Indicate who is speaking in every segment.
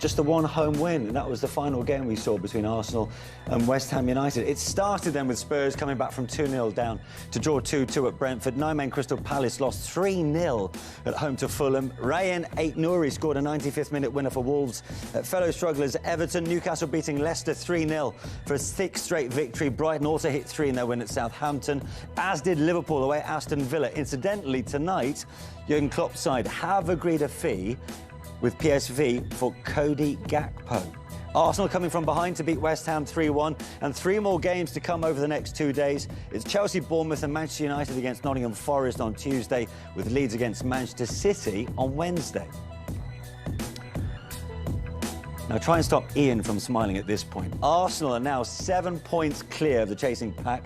Speaker 1: just the one home win, and that was the final game we saw between Arsenal and West Ham United. It started then with Spurs coming back from 2-0 down to draw 2-2 at Brentford. Nine-man Crystal Palace lost 3-0 at home to Fulham. Ryan Ait-Nouri scored a 95th minute winner for Wolves. Fellow strugglers Everton, Newcastle beating Leicester 3-0 for a sixth straight victory. Brighton also hit 3 in their win at Southampton, as did Liverpool away at Aston Villa. Incidentally, tonight, Jurgen Klopp's side have agreed a fee with PSV for Cody Gakpo. Arsenal coming from behind to beat West Ham 3-1, and 3 more games to come over the next 2 days. It's Chelsea, Bournemouth and Manchester United against Nottingham Forest on Tuesday, with Leeds against Manchester City on Wednesday. Now try and stop Ian from smiling at this point. Arsenal are now 7 points clear of the chasing pack,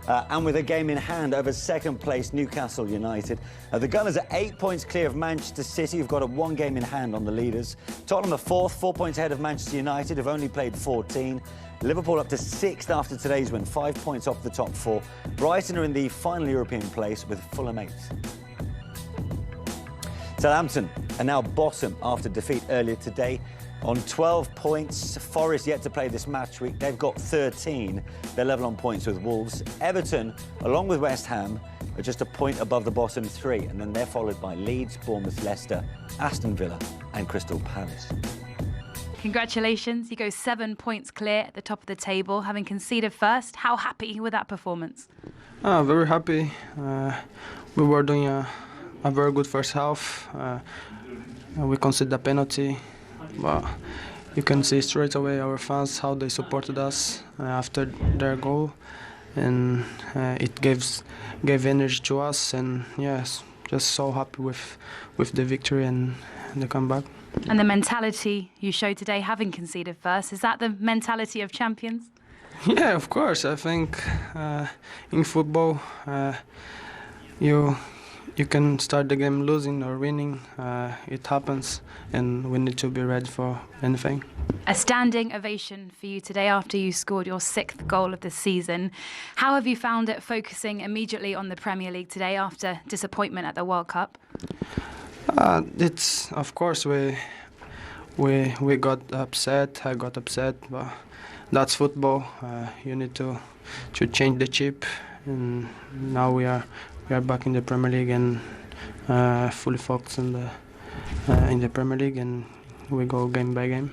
Speaker 1: and with a game in hand over second place Newcastle United. The Gunners are 8 points clear of Manchester City, who've got a 1 game in hand on the leaders. Tottenham are 4th, 4 points ahead of Manchester United, who've only played 14. Liverpool up to 6th after today's win, 5 points off the top 4. Brighton are in the final European place with Fulham 8th. Southampton are now bottom after defeat earlier today on 12 points. Forest yet to play this match week. They've got 13. They're level on points with Wolves. Everton, along with West Ham, are just a point above the bottom 3, and then they're followed by Leeds, Bournemouth, Leicester, Aston Villa and Crystal Palace.
Speaker 2: Congratulations, you go 7 points clear at the top of the table, having conceded first. How happy with that performance?
Speaker 3: Very happy. We were doing a very good first half. We conceded a penalty. But you can see straight away our fans, how they supported us after their goal, and it gave energy to us, and yes, just so happy with the victory and the comeback.
Speaker 2: And the mentality you showed today, having conceded first, is that the mentality of champions?
Speaker 3: Yeah, of course. I think in football you can start the game losing or winning. It happens, and we need to be ready for anything.
Speaker 2: A standing ovation for you today after you scored your 6th goal of the season. How have you found it focusing immediately on the Premier League today after disappointment at the World Cup?
Speaker 3: It's, of course, we got upset. I got upset, but that's football. You need to change the chip, and now we are back in the Premier League and fully focused in the Premier League, and we go game by game.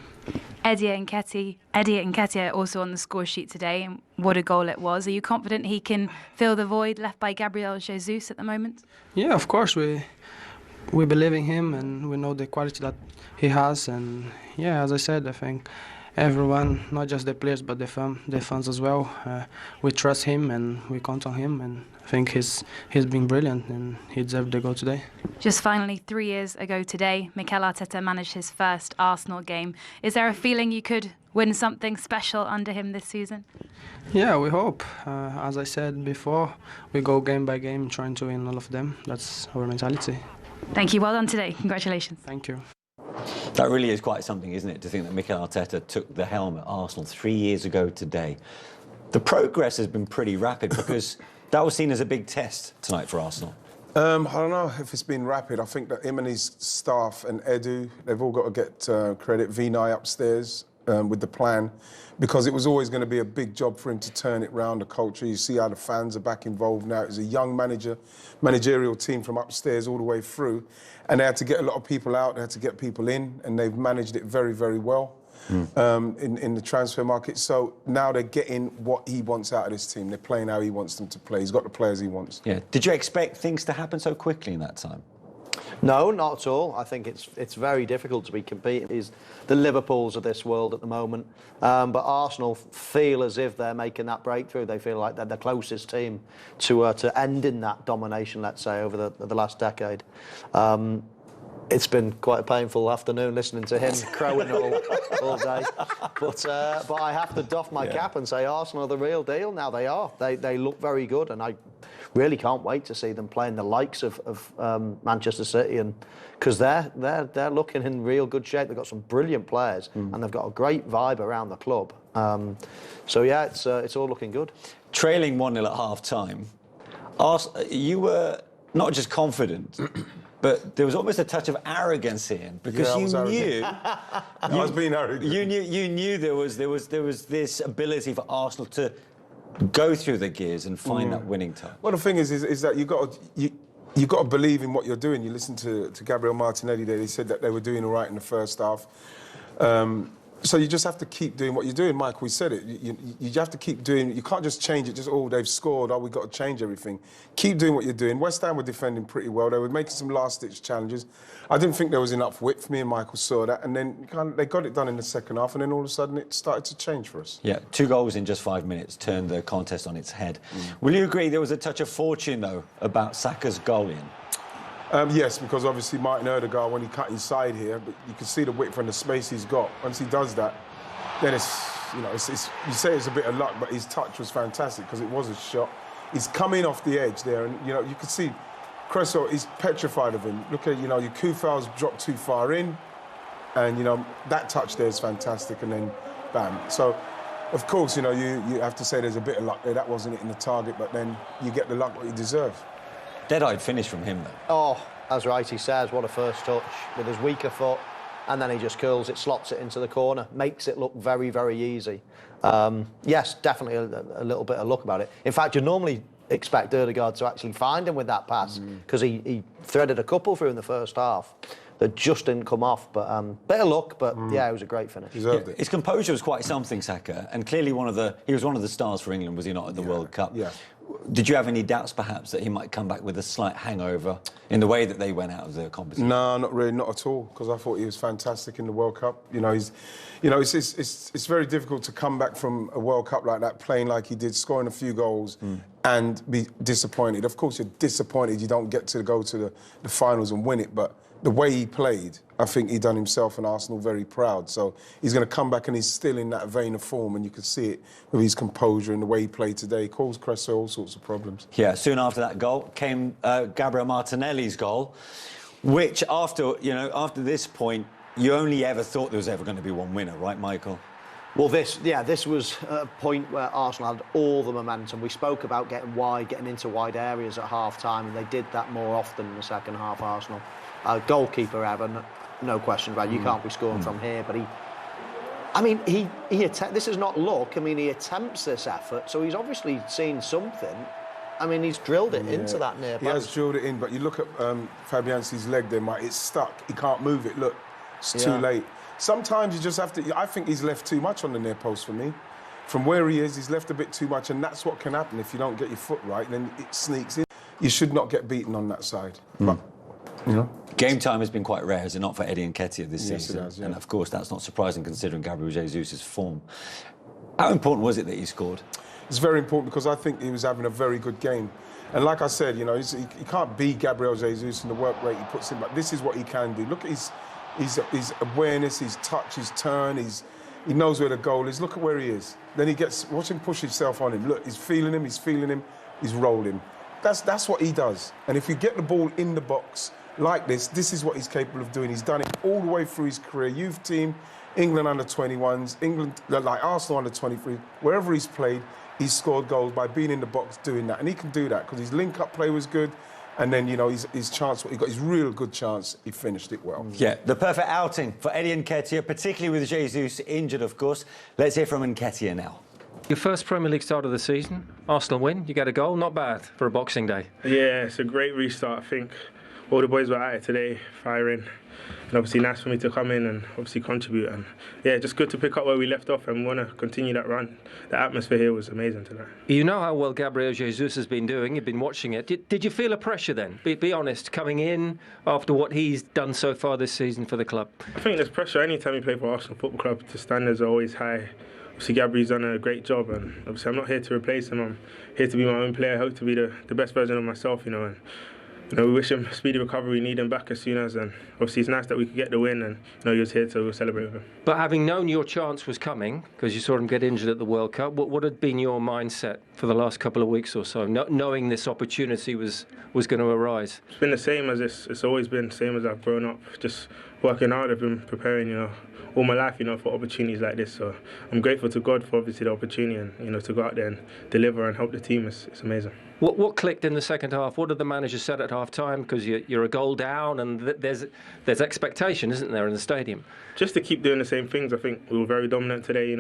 Speaker 2: Eddie Nketiah also on the score sheet today, and what a goal it was. Are you confident he can fill the void left by Gabriel Jesus at the moment?
Speaker 3: Yeah, of course. We believe in him, and we know the quality that he has. And yeah, as I said, I think everyone, not just the players, but the fans as well, we trust him and we count on him, and I think he's been brilliant and he deserved the goal today.
Speaker 2: Just finally, 3 years ago today, Mikel Arteta managed his first Arsenal game. Is there a feeling you could win something special under him this season?
Speaker 3: Yeah, we hope. As I said before, we go game by game trying to win all of them. That's our mentality.
Speaker 2: Thank you. Well done today. Congratulations.
Speaker 3: Thank you.
Speaker 1: That really is quite something, isn't it, to think that Mikel Arteta took the helm at Arsenal 3 years ago today. The progress has been pretty rapid, because that was seen as a big test tonight for Arsenal.
Speaker 4: I don't know if it's been rapid. I think that him and his staff and Edu, they've all got to get credit. Vinay upstairs with the plan, because it was always going to be a big job for him to turn it round, the culture. You see how the fans are back involved now. It was a young managerial team from upstairs all the way through, and they had to get a lot of people out, they had to get people in, and they've managed it very, very well in the transfer market. So now they're getting what he wants out of this team. They're playing how he wants them to play. He's got the players he wants.
Speaker 1: Yeah. Did you expect things to happen so quickly in that time?
Speaker 5: No, not at all. I think it's very difficult to be competing. He's the Liverpools of this world at the moment. But Arsenal feel as if they're making that breakthrough. They feel like they're the closest team to ending that domination, let's say, over the last decade. It's been quite a painful afternoon listening to him crowing all day. But I have to doff my cap and say Arsenal are the real deal now. They are. They look very good, and I really can't wait to see them playing the likes of Manchester City, and because they're looking in real good shape. They've got some brilliant players, and they've got a great vibe around the club. So yeah, it's all looking good.
Speaker 1: Trailing 1-0 at half-time, you were not just confident, but there was almost a touch of arrogance in because
Speaker 4: Yeah, I
Speaker 1: you
Speaker 4: was
Speaker 1: knew
Speaker 4: I was being arrogant.
Speaker 1: you knew there was this ability for Arsenal to go through the gears and find that winning touch.
Speaker 4: Well, the thing is that you got to believe in what you're doing. You listen to Gabriel Martinelli there. He said that they were doing all right in the first half. So you just have to keep doing what you're doing, Mike. We said it. You have to keep doing. You can't just change it. Just they've scored. We've got to change everything. Keep doing what you're doing. West Ham were defending pretty well. They were making some last-ditch challenges. I didn't think there was enough width. Me and Michael saw that, and then they got it done in the second half, and then all of a sudden it started to change for us.
Speaker 1: Yeah, 2 goals in just 5 minutes turned the contest on its head. Will you agree there was a touch of fortune though about Saka's goal in?
Speaker 4: Yes, because obviously Martin Odegaard, when he cut inside here, but you can see the width and the space he's got. Once he does that, then it's you say it's a bit of luck, but his touch was fantastic because it was a shot. He's coming off the edge there, and you can see Cresswell is petrified of him. Look at your Kufal's dropped too far in, and that touch there is fantastic, and then bam. So, of course, you have to say there's a bit of luck there. That wasn't hitting the target, but then you get the luck what you deserve.
Speaker 1: Dead-eyed finish from him, though.
Speaker 5: Oh, as Wright says, what a first touch with his weaker foot, and then he just curls it, slots it into the corner, makes it look very, very easy. Yes, definitely a little bit of luck about it. In fact, you normally expect Odegaard to actually find him with that pass because he threaded a couple through in the first half that just didn't come off. But bit of luck, but yeah, it was a great finish.
Speaker 4: Deserved it.
Speaker 1: His composure was quite something, Saka, and clearly he was one of the stars for England, was he not, at the World Cup?
Speaker 4: Yeah.
Speaker 1: Did you have any doubts, perhaps, that he might come back with a slight hangover in the way that they went out of the competition?
Speaker 4: No, not really, not at all. Because I thought he was fantastic in the World Cup. It's very difficult to come back from a World Cup like that, playing like he did, scoring a few goals, and be disappointed. Of course, you're disappointed you don't get to go to the finals and win it, but the way he played, I think he done himself and Arsenal very proud. So he's going to come back and he's still in that vein of form, and you can see it with his composure and the way he played today. He caused Cresswell all sorts of problems.
Speaker 1: Yeah, soon after that goal came Gabriel Martinelli's goal, which after this point, you only ever thought there was ever going to be one winner, right, Michael?
Speaker 5: Well, this was a point where Arsenal had all the momentum. We spoke about getting into wide areas at half-time, and they did that more often in the second half, Arsenal. Goalkeeper error, no question about it. You can't be scoring from here, but this is not luck. I mean, he attempts this effort, so he's obviously seen something. I mean, he's drilled it into that near post.
Speaker 4: He has drilled it in, but you look at Fabianski's leg there, Mike, it's stuck. He can't move it. Look, it's too late. Sometimes you just have to... I think he's left too much on the near post for me. From where he is, he's left a bit too much, and that's what can happen if you don't get your foot right, then it sneaks in. You should not get beaten on that side. But,
Speaker 1: Game time has been quite rare, has it not, for Eddie Nketiah this season?
Speaker 4: Yes, it has, yeah.
Speaker 1: And of course, that's not surprising considering Gabriel Jesus' form. How important was it that he scored?
Speaker 4: It's very important because I think he was having a very good game. And like I said, he can't be Gabriel Jesus and the work rate he puts in, but this is what he can do. Look at his awareness, his touch, his turn, he knows where the goal is. Look at where he is. Then watch him push himself on him. Look, he's feeling him, he's rolling. That's what he does. And if you get the ball in the box like this is what he's capable of doing. He's done it all the way through his career. Youth team, England under-21s, England, like Arsenal under-23, wherever he's played, he's scored goals by being in the box doing that. And he can do that because his link-up play was good. And then, his chance, he got his real good chance, he finished it well.
Speaker 1: Yeah, the perfect outing for Eddie Nketiah, particularly with Jesus injured, of course. Let's hear from Nketiah now.
Speaker 6: Your first Premier League start of the season, Arsenal win, you get a goal, not bad for a Boxing Day.
Speaker 7: Yeah, it's a great restart. I think all the boys were at it today, firing. And obviously nice for me to come in and obviously contribute. And yeah, just good to pick up where we left off and we want to continue that run. The atmosphere here was amazing tonight.
Speaker 6: You know how well Gabriel Jesus has been doing. You've been watching it. Did you feel a pressure then? Be honest, coming in after what he's done so far this season for the club.
Speaker 7: I think there's pressure anytime you play for Arsenal Football Club. The standards are always high. Obviously, Gabriel's done a great job, and obviously I'm not here to replace him. I'm here to be my own player. I hope to be the best version of myself, And we wish him speedy recovery. We need him back as soon as. And obviously, it's nice that we could get the win, and he was here to celebrate with him.
Speaker 6: But having known your chance was coming, because you saw him get injured at the World Cup, what had been your mindset for the last couple of weeks or so, knowing this opportunity was going to arise?
Speaker 7: It's been the same as it's always been, same as I've grown up. Just working hard. I've been preparing, all my life, for opportunities like this. So I'm grateful to God for obviously the opportunity and, to go out there and deliver and help the team. It's amazing.
Speaker 6: What clicked in the second half? What did the manager said at half-time? Because you're a goal down and there's expectation, isn't there, in the stadium?
Speaker 7: Just to keep doing the same things. I think we were very dominant today,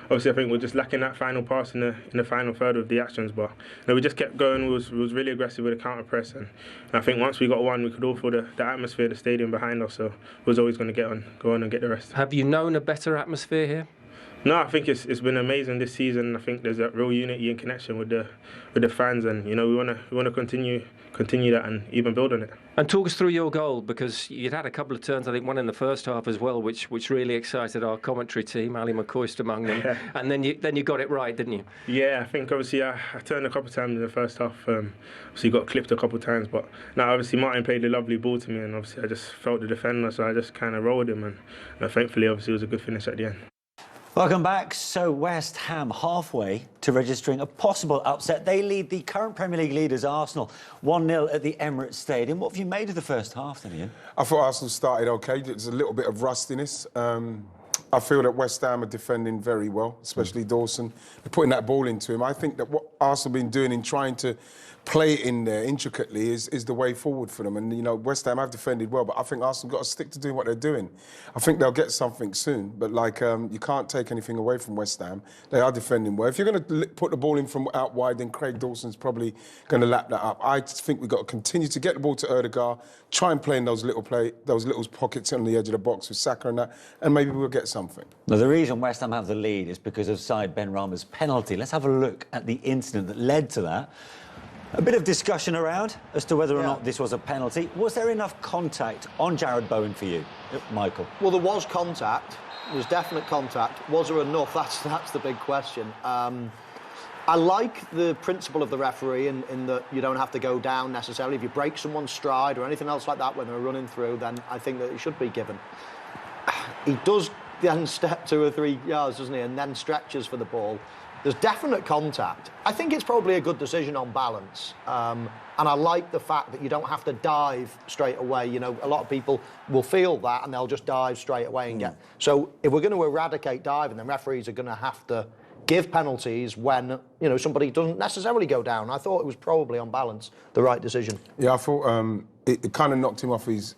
Speaker 7: Obviously, I think we're just lacking that final pass in the final third of the actions. But we just kept going. We was really aggressive with the counter press. And I think once we got one, we could all feel the atmosphere of the stadium behind us. So we was always going to go on and get the rest.
Speaker 6: Have you known a better atmosphere here?
Speaker 7: No, I think it's been amazing this season. I think there's a real unity and connection with the fans, and we want to continue that and even build on it.
Speaker 6: And talk us through your goal, because you'd had a couple of turns, I think one in the first half as well, which really excited our commentary team, Ali McCoist among them.
Speaker 7: Yeah.
Speaker 6: And then you got it right, didn't you?
Speaker 7: Yeah, I think obviously I turned a couple of times in the first half. Obviously got clipped a couple of times, but now obviously Martin played a lovely ball to me, and obviously I just felt the defender, so I just kind of rolled him, and thankfully obviously it was a good finish at the end.
Speaker 1: Welcome back. So West Ham halfway to registering a possible upset. They lead the current Premier League leaders, Arsenal, 1-0 at the Emirates Stadium. What have you made of the first half then, Ian?
Speaker 4: I thought Arsenal started OK. There's a little bit of rustiness. I feel that West Ham are defending very well, especially Dawson. They're putting that ball into him. I think that what Arsenal have been doing in trying to play it in there intricately is the way forward for them. And, West Ham have defended well, but I think Arsenal got to stick to doing what they're doing. I think they'll get something soon, but, you can't take anything away from West Ham. They are defending well. If you're going to put the ball in from out wide, then Craig Dawson's probably going to lap that up. I think we've got to continue to get the ball to Erdegaard, try and play in those little pockets on the edge of the box with Saka and that, and maybe we'll get something.
Speaker 1: Now, the reason West Ham have the lead is because of Said Benrahma's penalty. Let's have a look at the incident that led to that. A bit of discussion around as to whether or not this was a penalty. Was there enough contact on Jared Bowen for you, Michael?
Speaker 5: Well, there was contact. There was definite contact. Was there enough? That's the big question. I like the principle of the referee in that you don't have to go down necessarily. If you break someone's stride or anything else like that when they're running through, then I think that it should be given. He does then step 2 or 3 yards, doesn't he, and then stretches for the ball. There's definite contact. I think it's probably a good decision on balance. And I like the fact that you don't have to dive straight away. A lot of people will feel that and they'll just dive straight away and get... So if we're going to eradicate diving, then referees are going to have to give penalties when, somebody doesn't necessarily go down. I thought it was probably on balance the right decision.
Speaker 4: Yeah, I thought it kind of knocked him off his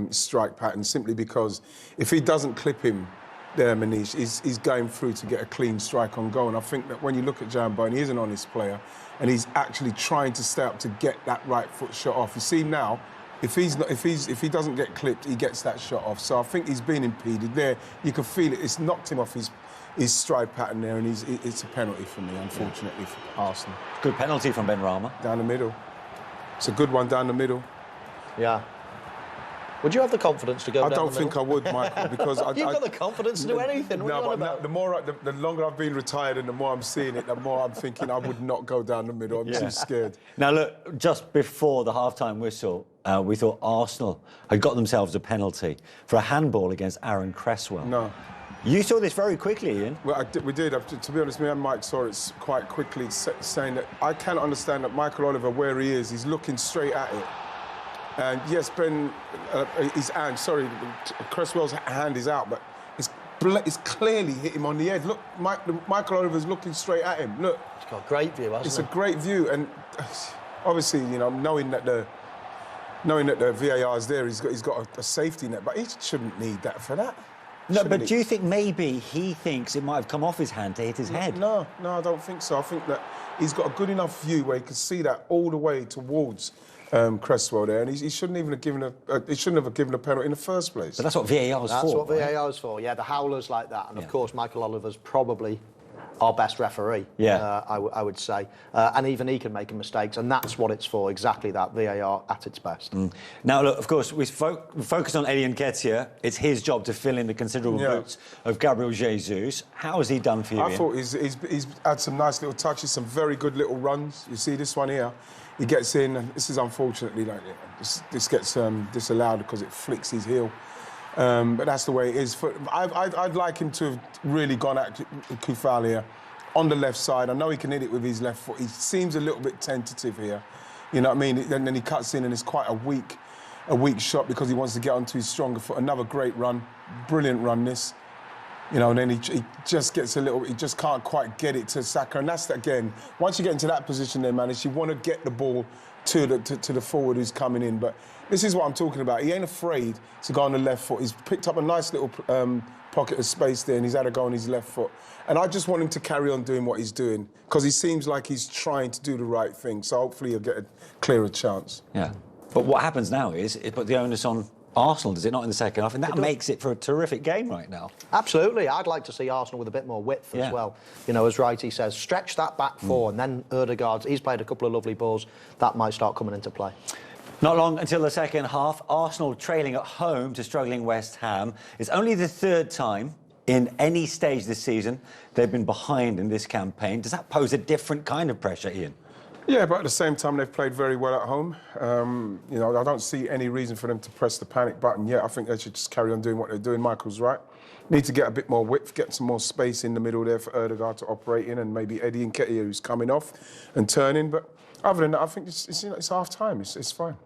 Speaker 4: strike pattern simply because if he doesn't clip him there, Manish, he's going through to get a clean strike on goal. And I think that when you look at Jared Bowen, he is an honest player and he's actually trying to stay up to get that right foot shot off. You see now, if he doesn't get clipped, he gets that shot off. So I think he's been impeded there. You can feel it. It's knocked him off his stride pattern there, and it's a penalty for me, unfortunately, for Arsenal.
Speaker 1: Good penalty from Benrahma.
Speaker 4: Down the middle. It's a good one down the middle.
Speaker 5: Yeah. Would you have the confidence to go down the middle?
Speaker 4: I don't think I would, Michael, because
Speaker 5: You've got the confidence to do anything.
Speaker 4: No, but the longer I've been retired and the more I'm seeing it, the more I'm thinking I would not go down the middle. I'm too scared.
Speaker 1: Now, look, just before the half-time whistle, we thought Arsenal had got themselves a penalty for a handball against Aaron Cresswell.
Speaker 4: No.
Speaker 1: You saw this very quickly, Ian.
Speaker 4: Well, we did. To be honest, me and Mike saw it quite quickly, saying that I cannot understand that Michael Oliver, where he is, he's looking straight at it. And yes, his hand, Cresswell's hand is out, but it's clearly hit him on the head. Look, Michael Oliver's looking straight at him. Look.
Speaker 5: It's got a great view, hasn't it?
Speaker 4: It's a great view, and obviously, knowing that the VAR is there, he's got a safety net, but he shouldn't need that for that.
Speaker 1: No, but do you think maybe he thinks it might have come off his hand to hit his head?
Speaker 4: No, I don't think so. I think that he's got a good enough view where he can see that all the way towards Cresswell there, and he shouldn't even have given a penalty in the first place.
Speaker 1: But that's what VAR is for.
Speaker 5: That's what VAR is for. Yeah, the howlers like that, and of course Michael Oliver's probably our best referee.
Speaker 1: Yeah,
Speaker 5: I would say, and even he can make mistakes, and that's what it's for. Exactly that, VAR at its best.
Speaker 1: Now, look, of course, we focus on Eddie Nketiah. It's his job to fill in the considerable boots of Gabriel Jesus. How has he done for you,
Speaker 4: I
Speaker 1: Ian?
Speaker 4: thought he's had some nice little touches, some very good little runs. You see this one here. He gets in, and this is unfortunately this gets disallowed because it flicks his heel. But that's the way it is. I'd like him to have really gone at Kufal here on the left side. I know he can hit it with his left foot. He seems a little bit tentative here. You know what I mean? And then he cuts in, and it's quite a weak a weak shot because he wants to get onto his stronger foot. Another great run, brilliant run this. You know, and then he just gets a little, he just can't quite get it to Saka. And that's, again, once you get into that position there, man, is you want to get the ball to the forward who's coming in. But this is what I'm talking about. He ain't afraid to go on the left foot. He's picked up a nice little pocket of space there, and he's had a go on his left foot. And I just want him to carry on doing what he's doing, because he seems like he's trying to do the right thing. So hopefully he'll get a clearer chance.
Speaker 1: Yeah. But what happens now is it put the onus on Arsenal, does it not, in the second half? And that makes it for a terrific game right now.
Speaker 5: Absolutely. I'd like to see Arsenal with a bit more width as well. You know, as Wrighty says, stretch that back four, and then Ødegaard, he's played a couple of lovely balls. That might start coming into play.
Speaker 1: Not long until the second half. Arsenal trailing at home to struggling West Ham. It's only the third time in any stage this season they've been behind in this campaign. Does that pose a different kind of pressure, Ian?
Speaker 4: Yeah, but at the same time, they've played very well at home. You know, I don't see any reason for them to press the panic button yet. I think they should just carry on doing what they're doing. Michael's right. Need to get a bit more width, get some more space in the middle there for Ødegaard to operate in, and maybe Eddie Nketiah, who's coming off and turning. But other than that, I think it's half time. It's fine.